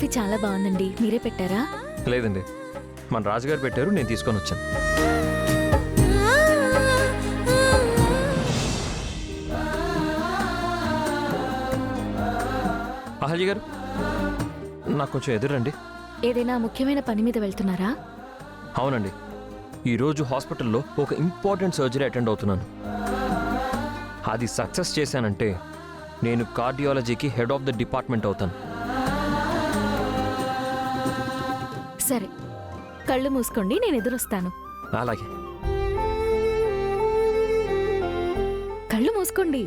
Coffee చాలా బాగుందండి. మీరే పెట్టారా? లేదండి, మన రాజుగారు పెట్టారు, నేను తీసుకొని వచ్చాను. అహల్య గారు, నాకు కొంచెం ఎదురండి. ఏదైనా ముఖ్యమైన పని మీద వెళ్తున్నారా? అవునండి, ఈరోజు హాస్పిటల్లో ఒక ఇంపార్టెంట్ సర్జరీ అటెండ్ అవుతున్నాను. అది సక్సెస్ చేశానంటే నేను కార్డియాలజీకి హెడ్ ఆఫ్ ద డిపార్ట్మెంట్ అవుతాను. సరే, కళ్ళు మూసుకోండి, నేను ఎదురొస్తాను. అలాగే. కళ్ళు మూసుకోండి.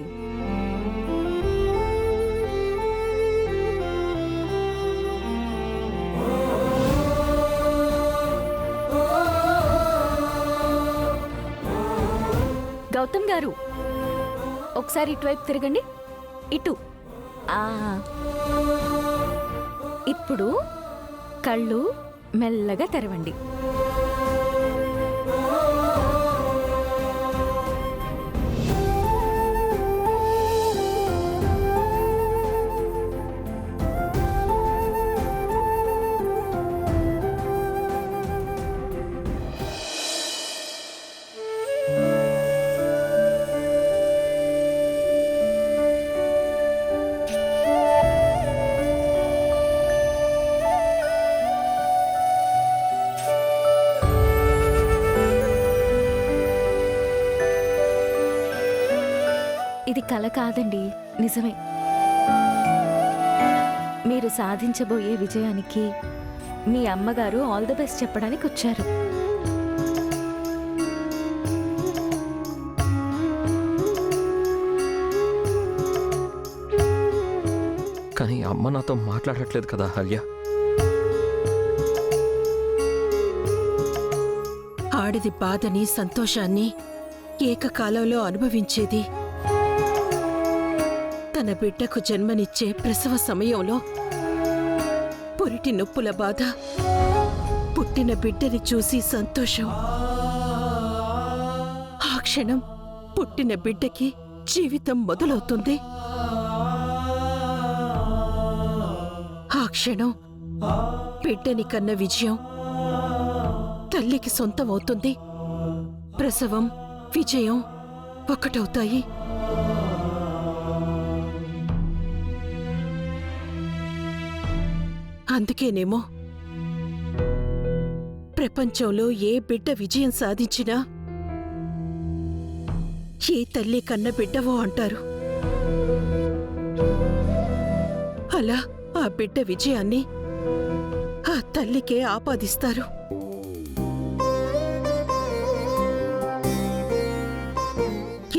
గౌతమ్ గారు, ఒకసారి ఇటువైపు తిరగండి. ఇటు. ఇప్పుడు కళ్ళు మెల్లగా తెరవండి. ఇది కల కాదండి, నిజమే. మీరు సాధించబోయే విజయానికి మీ అమ్మగారు ఆల్ ది బెస్ట్ చెప్పడానికి వచ్చారు. కానీ అమ్మ నాతో మాట్లాడట్లేదు కదా అహల్య. ఆడిది బాధని, సంతోషాన్ని ఏకకాలంలో అనుభవించేది. తన బిడ్డకు జన్మనిచ్చే ప్రసవ సమయంలో పురిటి నొప్పుల బాధ, పుట్టిన బిడ్డని చూసి సంతోషం. ఆ క్షణం పుట్టిన బిడ్డకి జీవితం మొదలవుతుంది. ఆ క్షణం బిడ్డని కన్న విజయం తల్లికి సొంతమవుతుంది. ప్రసవం, విజయం ఒకటవుతాయి. అందుకేనేమో ప్రపంచంలో ఏ బిడ్డ విజయం సాధించినా ఏ తల్లి కన్న బిడ్డవో అంటారు. అలా ఆ బిడ్డ విజయాన్ని ఆ తల్లికే ఆపాదిస్తారు.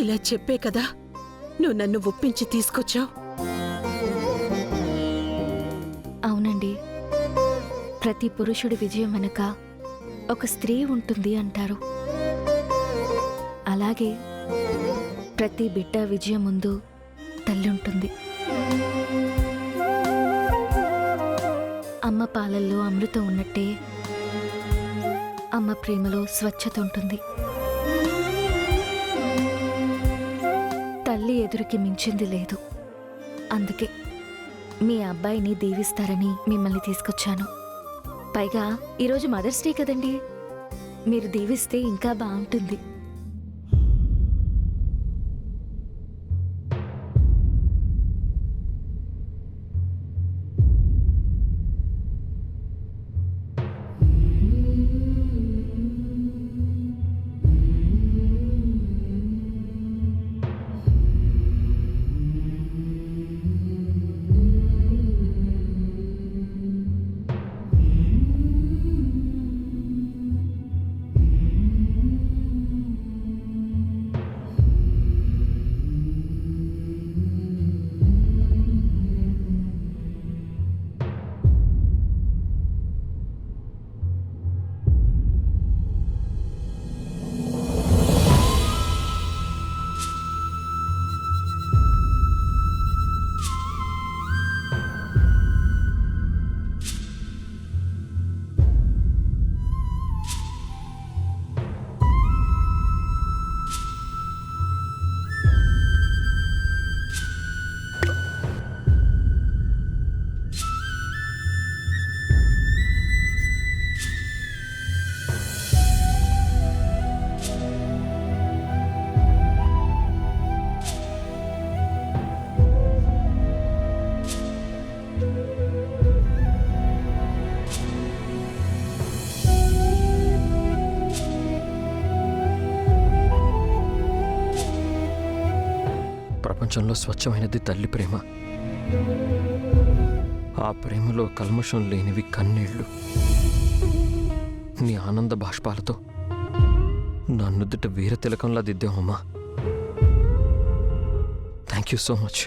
ఇలా చెప్పే కదా నువ్వు నన్ను ఒప్పించి తీసుకొచ్చావు. అవునండి, ప్రతి పురుషుడి విజయం వెనుక ఒక స్త్రీ ఉంటుంది అంటారు. అలాగే ప్రతి బిడ్డ విజయం ముందు తల్లి ఉంటుంది. అమ్మ పాలల్లో అమృతం ఉన్నట్టే అమ్మ ప్రేమలో స్వచ్ఛత ఉంటుంది. తల్లి ఎదురుకి మించింది లేదు. అందుకే మీ అబ్బాయిని దీవిస్తారని మిమ్మల్ని తీసుకొచ్చాను. పైగా ఈరోజు మదర్స్ డే కదండి, మీరు దీవిస్తే ఇంకా బాగుంటుంది. ప్రపంచంలో స్వచ్ఛమైనది తల్లి ప్రేమ. ఆ ప్రేమలో కల్మషం లేనివి కన్నీళ్లు. నీ ఆనంద బాష్పాలతో నా నుదుట వీర తిలకంలా దిద్దామమ్మా. Thank you so much.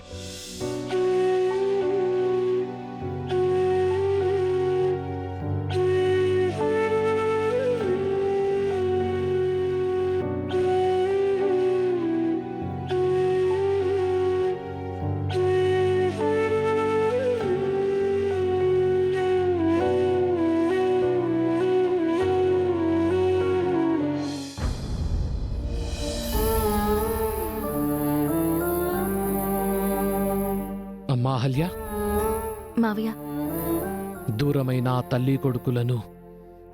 అమ్మా అహల్య, మావయ్య, దూరమైన ఆ తల్లి కొడుకులను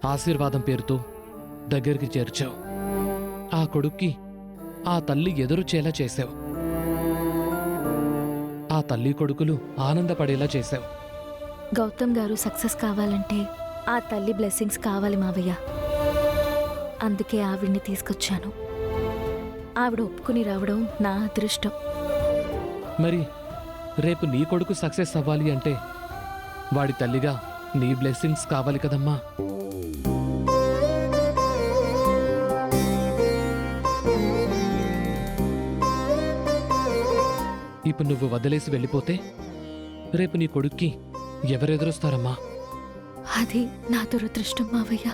ఆశీర్వాదం పేరుతో దగ్గరికి చేర్చావు. ఆ కొడుక్కి ఆ తల్లి ఎదురుచేలా చేశావు. ఆ తల్లి కొడుకులు ఆనందపడేలా చేశావు. గౌతమ్ గారు సక్సెస్ కావాలంటే ఆ తల్లి బ్లెస్సింగ్స్ కావాలి మావయ్య. అందుకే ఆవిడ్ని తీసుకొచ్చాను. ఆవిడ ఒప్పుకుని రావడం నా అదృష్టం. మరి రేపు నీ కొడుకు సక్సెస్ అవ్వాలి అంటే వాడి తల్లిగా నీ బ్లెస్సింగ్స్ కావాలి కదమ్మా. ఇప్పుడు నువ్వు వదిలేసి వెళ్ళిపోతే రేపు నీ కొడుక్కి ఎవరెదురొస్తారమ్మా? అది నా దురదృష్టం మావయ్య.